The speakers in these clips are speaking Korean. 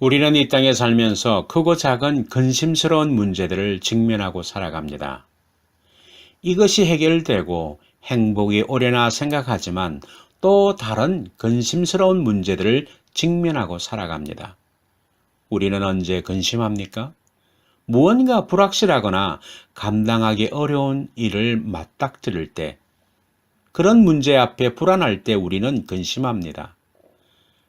우리는 이 땅에 살면서 크고 작은 근심스러운 문제들을 직면하고 살아갑니다. 이것이 해결되고 행복이 오려나 생각하지만 또 다른 근심스러운 문제들을 직면하고 살아갑니다. 우리는 언제 근심합니까? 무언가 불확실하거나 감당하기 어려운 일을 맞닥뜨릴 때, 그런 문제 앞에 불안할 때 우리는 근심합니다.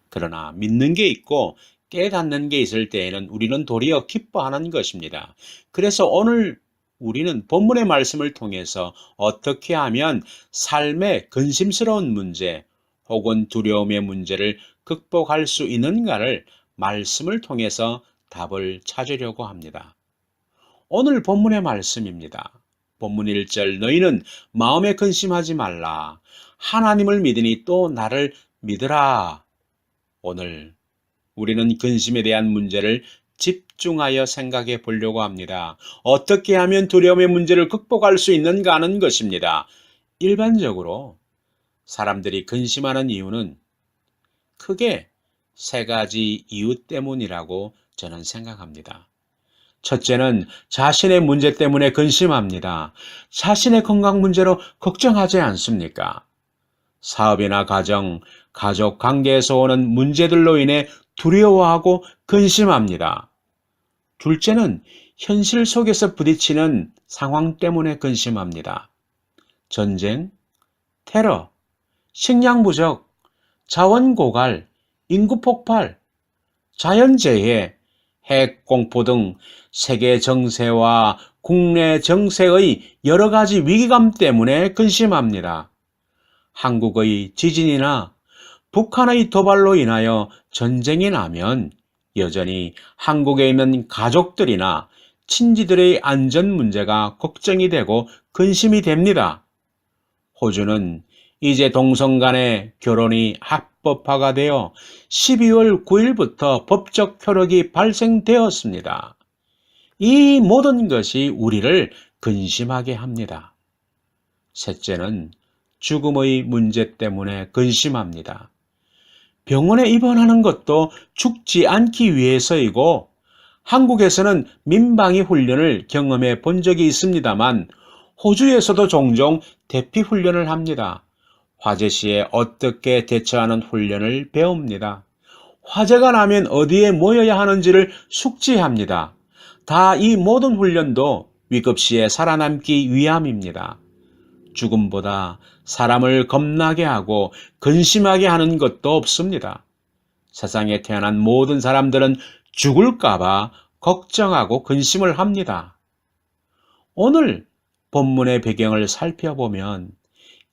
그러나 믿는 게 있고 깨닫는 게 있을 때에는 우리는 도리어 기뻐하는 것입니다. 그래서 오늘 우리는 본문의 말씀을 통해서 어떻게 하면 삶의 근심스러운 문제 혹은 두려움의 문제를 극복할 수 있는가를 말씀을 통해서 답을 찾으려고 합니다. 오늘 본문의 말씀입니다. 본문 1절, 너희는 마음에 근심하지 말라. 하나님을 믿으니 또 나를 믿으라. 오늘 우리는 근심에 대한 문제를 집중하여 생각해 보려고 합니다. 어떻게 하면 두려움의 문제를 극복할 수 있는가 하는 것입니다. 일반적으로 사람들이 근심하는 이유는 크게 세 가지 이유 때문이라고 저는 생각합니다. 첫째는 자신의 문제 때문에 근심합니다. 자신의 건강 문제로 걱정하지 않습니까? 사업이나 가정, 가족 관계에서 오는 문제들로 인해 두려워하고 근심합니다. 둘째는 현실 속에서 부딪히는 상황 때문에 근심합니다. 전쟁, 테러, 식량 부족, 자원 고갈, 인구 폭발, 자연재해, 핵 공포 등 세계 정세와 국내 정세의 여러 가지 위기감 때문에 근심합니다. 한국의 지진이나 북한의 도발로 인하여 전쟁이 나면 여전히 한국에 있는 가족들이나 친지들의 안전 문제가 걱정이 되고 근심이 됩니다. 호주는 이제 동성 간의 결혼이 합법화가 되어 12월 9일부터 법적 효력이 발생되었습니다. 이 모든 것이 우리를 근심하게 합니다. 셋째는 죽음의 문제 때문에 근심합니다. 병원에 입원하는 것도 죽지 않기 위해서이고, 한국에서는 민방위 훈련을 경험해 본 적이 있습니다만 호주에서도 종종 대피 훈련을 합니다. 화재 시에 어떻게 대처하는 훈련을 배웁니다. 화재가 나면 어디에 모여야 하는지를 숙지합니다. 다 이 모든 훈련도 위급 시에 살아남기 위함입니다. 죽음보다 사람을 겁나게 하고 근심하게 하는 것도 없습니다. 세상에 태어난 모든 사람들은 죽을까봐 걱정하고 근심을 합니다. 오늘 본문의 배경을 살펴보면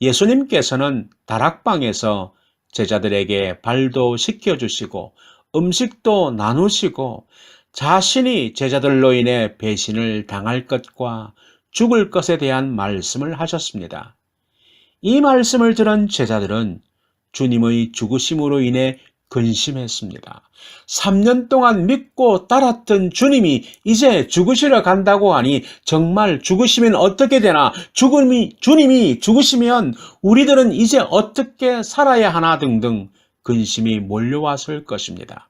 예수님께서는 다락방에서 제자들에게 발도 씻겨주시고 음식도 나누시고 자신이 제자들로 인해 배신을 당할 것과 죽을 것에 대한 말씀을 하셨습니다. 이 말씀을 들은 제자들은 주님의 죽으심으로 인해 근심했습니다. 3년 동안 믿고 따랐던 주님이 이제 죽으시러 간다고 하니 정말 죽으시면 어떻게 되나, 주님이 죽으시면 우리들은 이제 어떻게 살아야 하나 등등 근심이 몰려왔을 것입니다.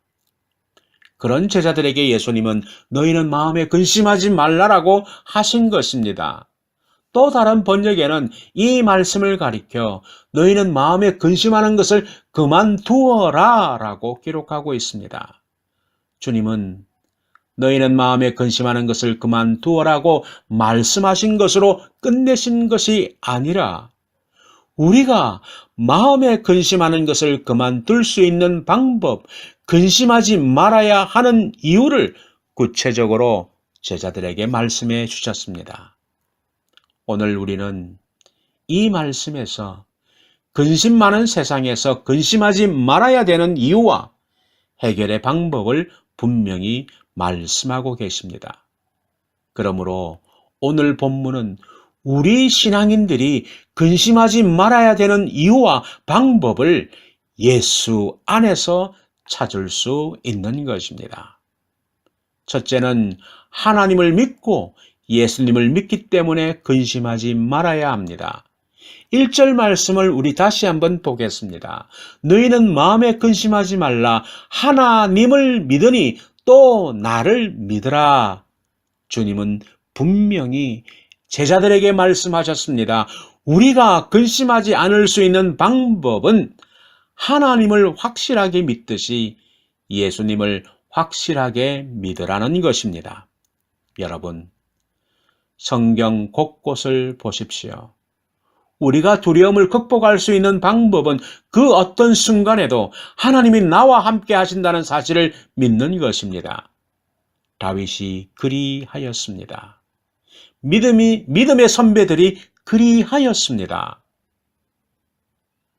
그런 제자들에게 예수님은 너희는 마음에 근심하지 말라라고 하신 것입니다. 또 다른 번역에는 이 말씀을 가리켜 너희는 마음에 근심하는 것을 그만두어라 라고 기록하고 있습니다. 주님은 너희는 마음에 근심하는 것을 그만두어라고 말씀하신 것으로 끝내신 것이 아니라 우리가 마음에 근심하는 것을 그만둘 수 있는 방법, 근심하지 말아야 하는 이유를 구체적으로 제자들에게 말씀해 주셨습니다. 오늘 우리는 이 말씀에서 근심 많은 세상에서 근심하지 말아야 되는 이유와 해결의 방법을 분명히 말씀하고 계십니다. 그러므로 오늘 본문은 우리 신앙인들이 근심하지 말아야 되는 이유와 방법을 예수 안에서 찾을 수 있는 것입니다. 첫째는 하나님을 믿고 예수님을 믿기 때문에 근심하지 말아야 합니다. 1절 말씀을 우리 다시 한번 보겠습니다. 너희는 마음에 근심하지 말라. 하나님을 믿으니 또 나를 믿으라. 주님은 분명히 제자들에게 말씀하셨습니다. 우리가 근심하지 않을 수 있는 방법은 하나님을 확실하게 믿듯이 예수님을 확실하게 믿으라는 것입니다. 여러분, 성경 곳곳을 보십시오. 우리가 두려움을 극복할 수 있는 방법은 그 어떤 순간에도 하나님이 나와 함께 하신다는 사실을 믿는 것입니다. 다윗이 그리하였습니다. 믿음의 선배들이 그리하였습니다.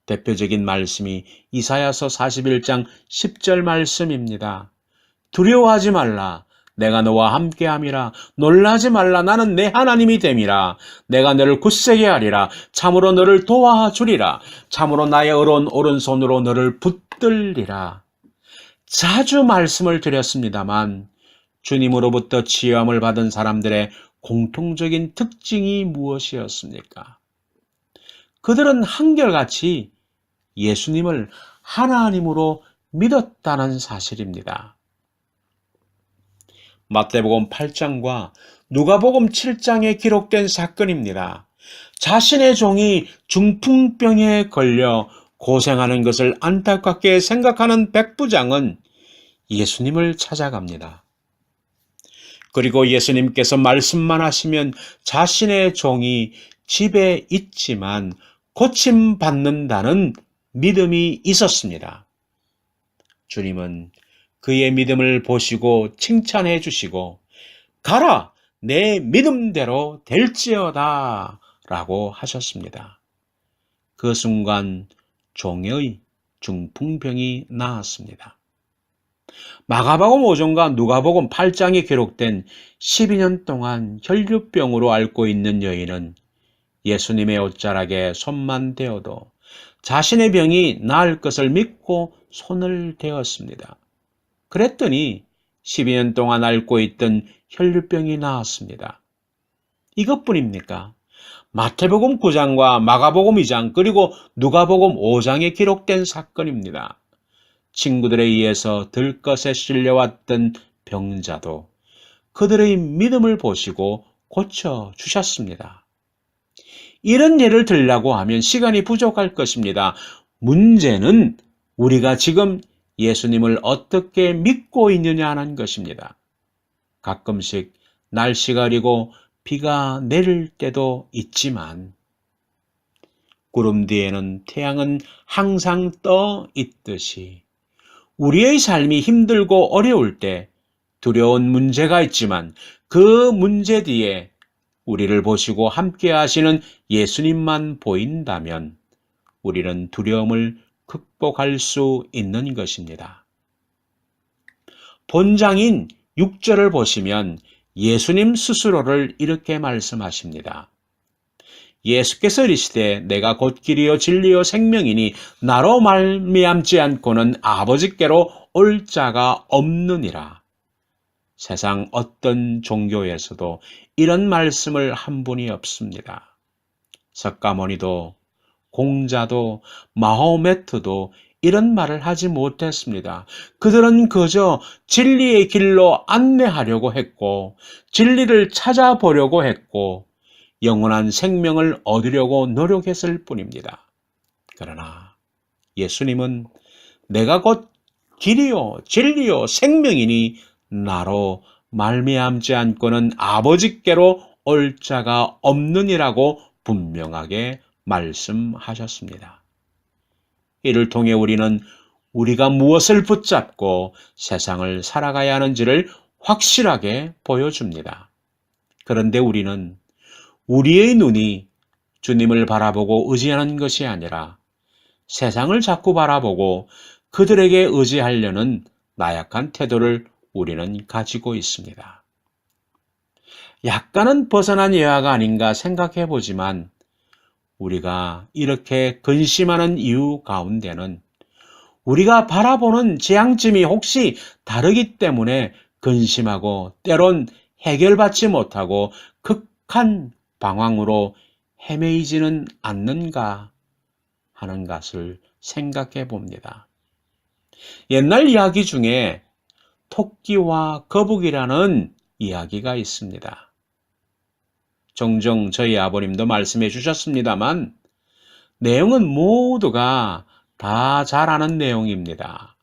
대표적인 말씀이 이사야서 41장 10절 말씀입니다. 두려워하지 말라. 내가 너와 함께함이라. 놀라지 말라. 나는 내 하나님이 됨이라. 내가 너를 굳세게 하리라. 참으로 너를 도와주리라. 참으로 나의 의로운 오른손으로 너를 붙들리라. 자주 말씀을 드렸습니다만 주님으로부터 치유함을 받은 사람들의 공통적인 특징이 무엇이었습니까? 그들은 한결같이 예수님을 하나님으로 믿었다는 사실입니다. 마태복음 8장과 누가복음 7장에 기록된 사건입니다. 자신의 종이 중풍병에 걸려 고생하는 것을 안타깝게 생각하는 백부장은 예수님을 찾아갑니다. 그리고 예수님께서 말씀만 하시면 자신의 종이 집에 있지만 고침받는다는 믿음이 있었습니다. 주님은 그의 믿음을 보시고 칭찬해 주시고 가라, 내 믿음대로 될지어다 라고 하셨습니다. 그 순간 종의 중풍병이 나았습니다. 마가복음 5장과 누가복음 8장에 기록된 12년 동안 혈류병으로 앓고 있는 여인은 예수님의 옷자락에 손만 대어도 자신의 병이 나을 것을 믿고 손을 대었습니다. 그랬더니 12년 동안 앓고 있던 혈류병이 나았습니다. 이것뿐입니까? 마태복음 9장과 마가복음 2장 그리고 누가복음 5장에 기록된 사건입니다. 친구들에 의해서 들것에 실려왔던 병자도 그들의 믿음을 보시고 고쳐주셨습니다. 이런 예를 들려고 하면 시간이 부족할 것입니다. 문제는 우리가 지금 예수님을 어떻게 믿고 있느냐 하는 것입니다. 가끔씩 날씨가 흐리고 비가 내릴 때도 있지만 구름 뒤에는 태양은 항상 떠 있듯이 우리의 삶이 힘들고 어려울 때 두려운 문제가 있지만 그 문제 뒤에 우리를 보시고 함께 하시는 예수님만 보인다면 우리는 두려움을 극복할 수 있는 것입니다. 본장인 6절을 보시면 예수님 스스로를 이렇게 말씀하십니다. 예수께서 이르시되 내가 곧 길이요 진리요 생명이니 나로 말미암지 않고는 아버지께로 올 자가 없느니라. 세상 어떤 종교에서도 이런 말씀을 한 분이 없습니다. 석가모니도 공자도 마호메트도 이런 말을 하지 못했습니다. 그들은 그저 진리의 길로 안내하려고 했고 진리를 찾아보려고 했고 영원한 생명을 얻으려고 노력했을 뿐입니다. 그러나 예수님은 내가 곧 길이요 진리요 생명이니 나로 말미암지 않고는 아버지께로 올 자가 없느니라고 분명하게 말씀하셨습니다. 이를 통해 우리는 우리가 무엇을 붙잡고 세상을 살아가야 하는지를 확실하게 보여줍니다. 그런데 우리는 우리의 눈이 주님을 바라보고 의지하는 것이 아니라 세상을 자꾸 바라보고 그들에게 의지하려는 나약한 태도를 우리는 가지고 있습니다. 약간은 벗어난 예화가 아닌가 생각해 보지만 우리가 이렇게 근심하는 이유 가운데는 우리가 바라보는 재앙점이 혹시 다르기 때문에 근심하고 때론 해결받지 못하고 극한 방황으로 헤매이지는 않는가 하는 것을 생각해 봅니다. 옛날 이야기 중에 토끼와 거북이라는 이야기가 있습니다. 종종 저희 아버님도 말씀해 주셨습니다만 내용은 모두가 다 잘 아는 내용입니다.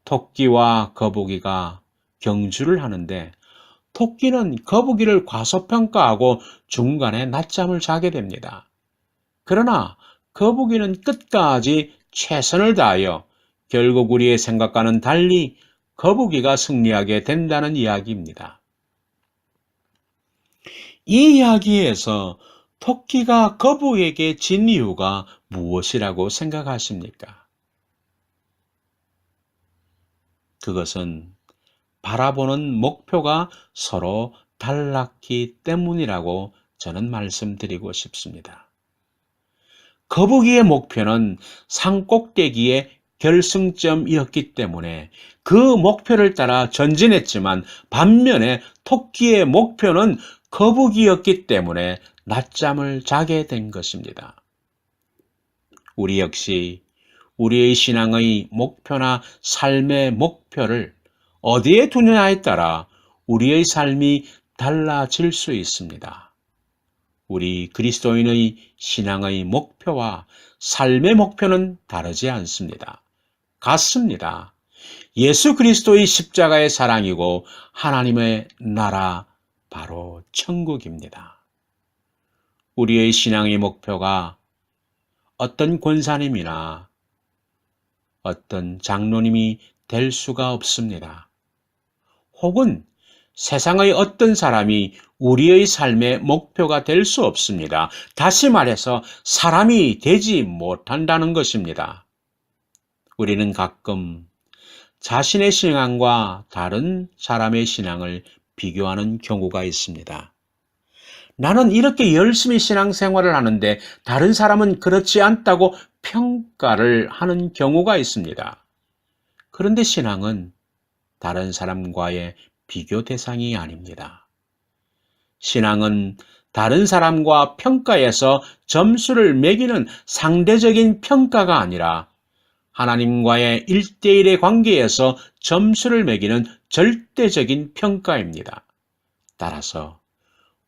토끼와 거북이가 경주를 하는데 토끼는 거북이를 과소평가하고 중간에 낮잠을 자게 됩니다. 그러나 거북이는 끝까지 최선을 다하여 결국 우리의 생각과는 달리 거북이가 승리하게 된다는 이야기입니다. 이 이야기에서 토끼가 거북이에게 진 이유가 무엇이라고 생각하십니까? 그것은 바라보는 목표가 서로 달랐기 때문이라고 저는 말씀드리고 싶습니다. 거북이의 목표는 산꼭대기의 결승점이었기 때문에 그 목표를 따라 전진했지만 반면에 토끼의 목표는 거북이였기 때문에 낮잠을 자게 된 것입니다. 우리 역시 우리의 신앙의 목표나 삶의 목표를 어디에 두느냐에 따라 우리의 삶이 달라질 수 있습니다. 우리 그리스도인의 신앙의 목표와 삶의 목표는 다르지 않습니다. 같습니다. 예수 그리스도의 십자가의 사랑이고 하나님의 나라, 바로 천국입니다. 우리의 신앙의 목표가 어떤 권사님이나 어떤 장로님이 될 수가 없습니다. 혹은 세상의 어떤 사람이 우리의 삶의 목표가 될 수 없습니다. 다시 말해서 사람이 되지 못한다는 것입니다. 우리는 가끔 자신의 신앙과 다른 사람의 신앙을 비교하는 경우가 있습니다. 나는 이렇게 열심히 신앙생활을 하는데 다른 사람은 그렇지 않다고 평가를 하는 경우가 있습니다. 그런데 신앙은 다른 사람과의 비교 대상이 아닙니다. 신앙은 다른 사람과 평가에서 점수를 매기는 상대적인 평가가 아니라 하나님과의 1대1의 관계에서 점수를 매기는 절대적인 평가입니다. 따라서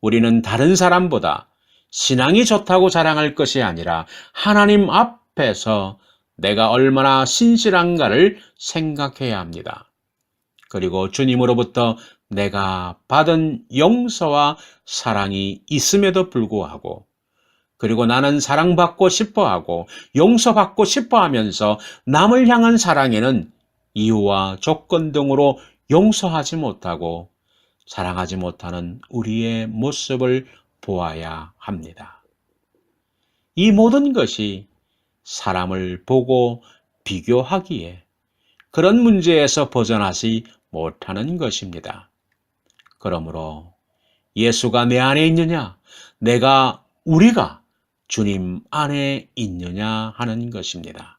우리는 다른 사람보다 신앙이 좋다고 자랑할 것이 아니라 하나님 앞에서 내가 얼마나 신실한가를 생각해야 합니다. 그리고 주님으로부터 내가 받은 용서와 사랑이 있음에도 불구하고, 그리고 나는 사랑받고 싶어하고 용서받고 싶어하면서 남을 향한 사랑에는 이유와 조건 등으로 용서하지 못하고 사랑하지 못하는 우리의 모습을 보아야 합니다. 이 모든 것이 사람을 보고 비교하기에 그런 문제에서 벗어나지 못하는 것입니다. 그러므로 예수가 내 안에 있느냐, 우리가 주님 안에 있느냐 하는 것입니다.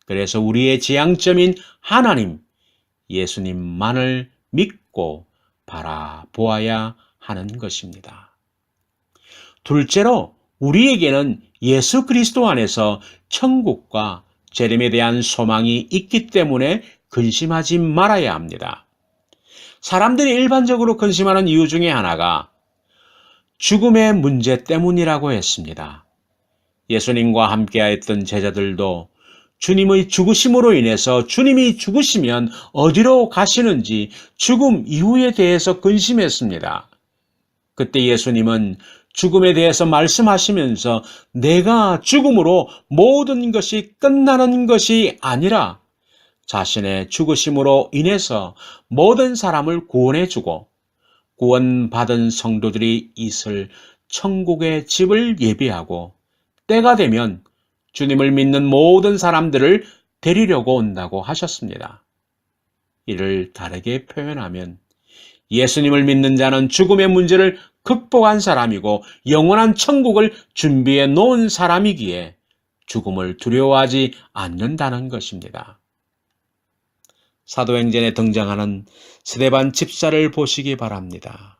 그래서 우리의 지향점인 하나님, 예수님만을 믿고 바라보아야 하는 것입니다. 둘째로 우리에게는 예수 그리스도 안에서 천국과 재림에 대한 소망이 있기 때문에 근심하지 말아야 합니다. 사람들이 일반적으로 근심하는 이유 중에 하나가 죽음의 문제 때문이라고 했습니다. 예수님과 함께하였던 제자들도 주님의 죽으심으로 인해서 주님이 죽으시면 어디로 가시는지 죽음 이후에 대해서 근심했습니다. 그때 예수님은 죽음에 대해서 말씀하시면서 내가 죽음으로 모든 것이 끝나는 것이 아니라 자신의 죽으심으로 인해서 모든 사람을 구원해주고 구원받은 성도들이 있을 천국의 집을 예비하고 때가 되면 주님을 믿는 모든 사람들을 데리려고 온다고 하셨습니다. 이를 다르게 표현하면 예수님을 믿는 자는 죽음의 문제를 극복한 사람이고 영원한 천국을 준비해 놓은 사람이기에 죽음을 두려워하지 않는다는 것입니다. 사도행전에 등장하는 스데반 집사를 보시기 바랍니다.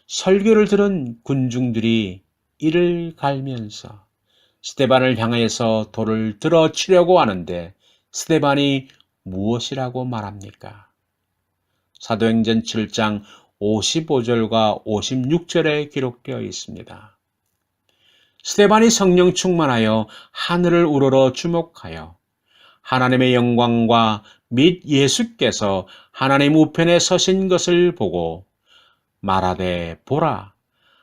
설교를 들은 군중들이 이를 갈면서 스데반을 향해서 돌을 들어 치려고 하는데 스데반이 무엇이라고 말합니까? 사도행전 7장 55절과 56절에 기록되어 있습니다. 스데반이 성령 충만하여 하늘을 우러러 주목하여 하나님의 영광과 및 예수께서 하나님 우편에 서신 것을 보고 말하되 보라,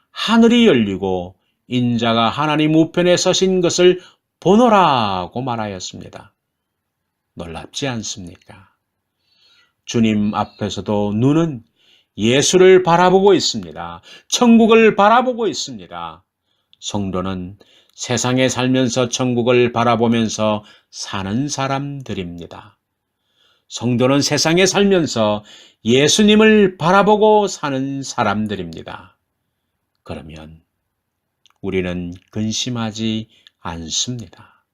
하늘이 열리고 인자가 하나님 우편에 서신 것을 보노라고 말하였습니다. 놀랍지 않습니까? 주님 앞에서도 눈은 예수를 바라보고 있습니다. 천국을 바라보고 있습니다. 성도는 세상에 살면서 천국을 바라보면서 사는 사람들입니다. 성도는 세상에 살면서 예수님을 바라보고 사는 사람들입니다. 그러면 우리는 근심하지 않습니다.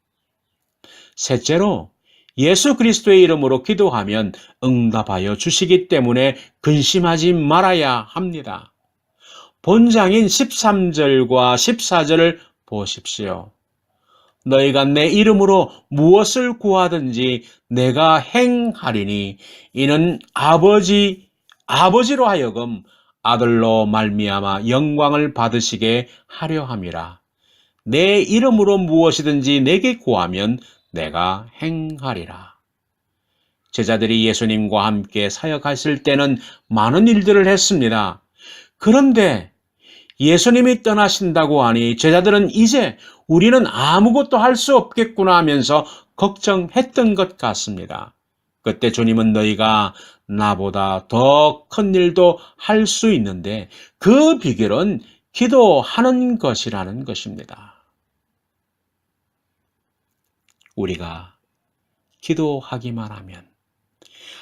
셋째로, 예수 그리스도의 이름으로 기도하면 응답하여 주시기 때문에 근심하지 말아야 합니다. 본장인 13절과 14절을 보십시오. 너희가 내 이름으로 무엇을 구하든지 내가 행하리니 이는 아버지로 하여금 아들로 말미암아 영광을 받으시게 하려 함이라. 내 이름으로 무엇이든지 내게 구하면 내가 행하리라. 제자들이 예수님과 함께 사역하실 때는 많은 일들을 했습니다. 그런데 예수님이 떠나신다고 하니 제자들은 이제 우리는 아무것도 할 수 없겠구나 하면서 걱정했던 것 같습니다. 그때 주님은 너희가 나보다 더 큰 일도 할 수 있는데 그 비결은 기도하는 것이라는 것입니다. 우리가 기도하기만 하면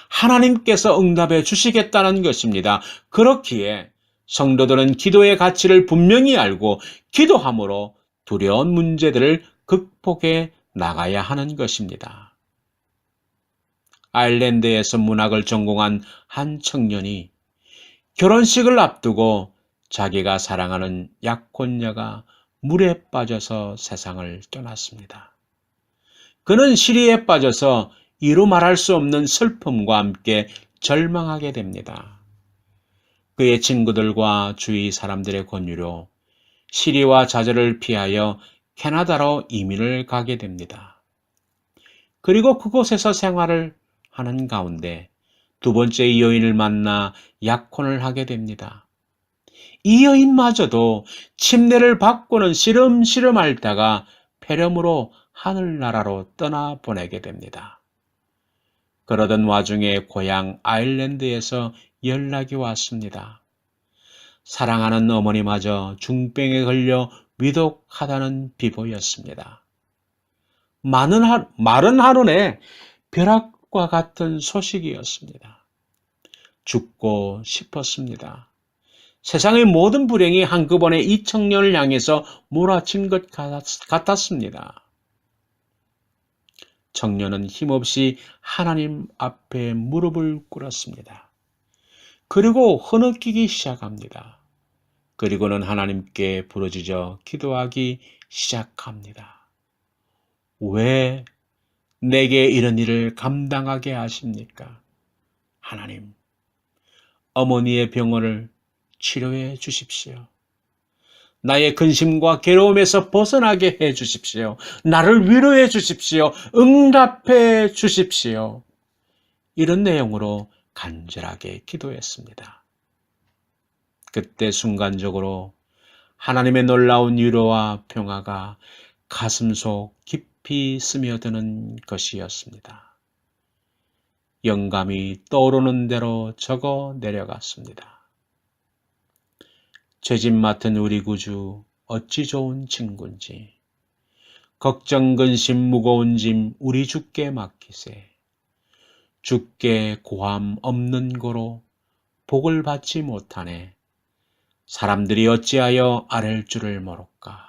하나님께서 응답해 주시겠다는 것입니다. 그렇기에 성도들은 기도의 가치를 분명히 알고 기도함으로 두려운 문제들을 극복해 나가야 하는 것입니다. 아일랜드에서 문학을 전공한 한 청년이 결혼식을 앞두고 자기가 사랑하는 약혼녀가 물에 빠져서 세상을 떠났습니다. 그는 시리에 빠져서 이루 말할 수 없는 슬픔과 함께 절망하게 됩니다. 그의 친구들과 주위 사람들의 권유로 시리와 좌절을 피하여 캐나다로 이민을 가게 됩니다. 그리고 그곳에서 생활을 하는 가운데 두 번째 여인을 만나 약혼을 하게 됩니다. 이 여인마저도 침례를 받고는 시름시름 앓다가 폐렴으로 하늘나라로 떠나보내게 됩니다. 그러던 와중에 고향 아일랜드에서 연락이 왔습니다. 사랑하는 어머니마저 중병에 걸려 위독하다는 비보였습니다. 말은 하루내 벼락과 같은 소식이었습니다. 죽고 싶었습니다. 세상의 모든 불행이 한꺼번에 이 청년을 향해서 몰아친 것 같았습니다. 청년은 힘없이 하나님 앞에 무릎을 꿇었습니다. 그리고 흐느끼기 시작합니다. 그리고는 하나님께 부르짖어 기도하기 시작합니다. 왜 내게 이런 일을 감당하게 하십니까? 하나님, 어머니의 병을 치료해 주십시오. 나의 근심과 괴로움에서 벗어나게 해 주십시오. 나를 위로해 주십시오. 응답해 주십시오. 이런 내용으로 간절하게 기도했습니다. 그때 순간적으로 하나님의 놀라운 위로와 평화가 가슴속 깊이 스며드는 것이었습니다. 영감이 떠오르는 대로 적어 내려갔습니다. 죄짐 맡은 우리 구주 어찌 좋은 친구인지 걱정 근심 무거운 짐 우리 주께 맡기세. 주께 고함 없는 고로 복을 받지 못하네. 사람들이 어찌하여 아랠 줄을 모를까.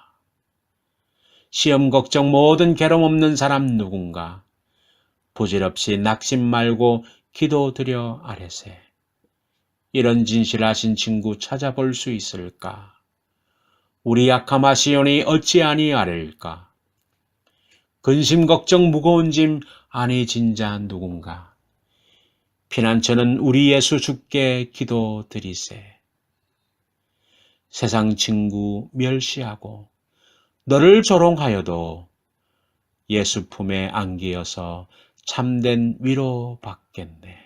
시험 걱정 모든 괴로움 없는 사람 누군가 부질없이 낙심 말고 기도드려 아뢰세. 이런 진실하신 친구 찾아볼 수 있을까? 우리 약함하시오니 어찌 아니하릴까? 근심 걱정 무거운 짐 안에 진자 누군가? 피난처는 우리 예수 주께 기도드리세. 세상 친구 멸시하고 너를 조롱하여도 예수 품에 안기어서 참된 위로 받겠네.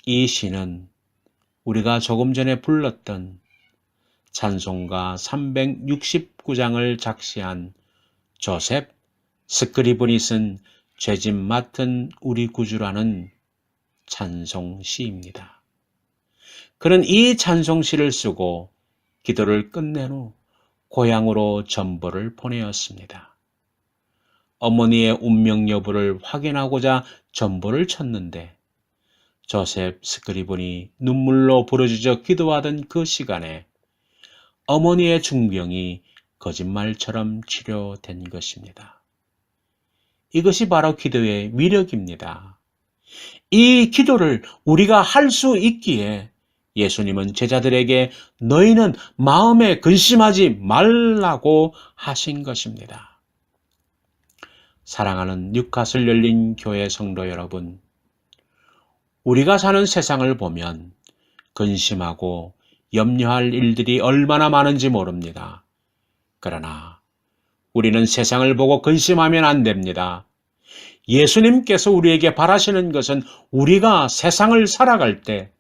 이 시는 우리가 조금 전에 불렀던 찬송가 369장을 작시한 조셉 스크리브니 쓴 죄짐 맡은 우리 구주라는 찬송시입니다. 그는 이 찬송시를 쓰고 기도를 끝낸 후 고향으로 전보를 보내었습니다. 어머니의 운명 여부를 확인하고자 전보를 쳤는데 조셉 스크리브니 눈물로 부르짖어 기도하던 그 시간에 어머니의 중병이 거짓말처럼 치료된 것입니다. 이것이 바로 기도의 위력입니다. 이 기도를 우리가 할 수 있기에 예수님은 제자들에게 너희는 마음에 근심하지 말라고 하신 것입니다. 사랑하는 뉴카슬 열린 교회 성도 여러분, 우리가 사는 세상을 보면 근심하고 염려할 일들이 얼마나 많은지 모릅니다. 그러나 우리는 세상을 보고 근심하면 안 됩니다. 예수님께서 우리에게 바라시는 것은 우리가 세상을 살아갈 때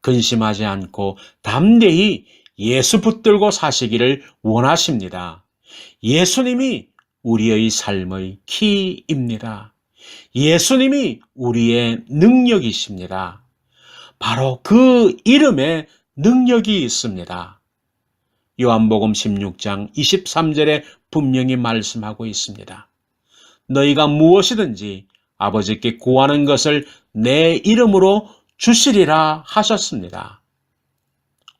근심하지 않고 담대히 예수 붙들고 사시기를 원하십니다. 예수님이 우리의 삶의 키입니다. 예수님이 우리의 능력이십니다. 바로 그 이름에 능력이 있습니다. 요한복음 16장 23절에 분명히 말씀하고 있습니다. 너희가 무엇이든지 아버지께 구하는 것을 내 이름으로 주시리라 하셨습니다.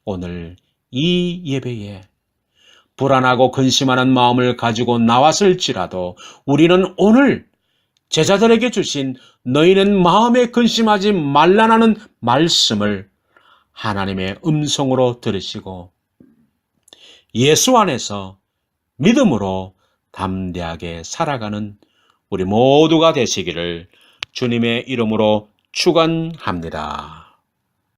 오늘 이 예배에 불안하고 근심하는 마음을 가지고 나왔을지라도 우리는 오늘 제자들에게 주신 너희는 마음에 근심하지 말라는 말씀을 하나님의 음성으로 들으시고 예수 안에서 믿음으로 담대하게 살아가는 우리 모두가 되시기를 주님의 이름으로 축원합니다.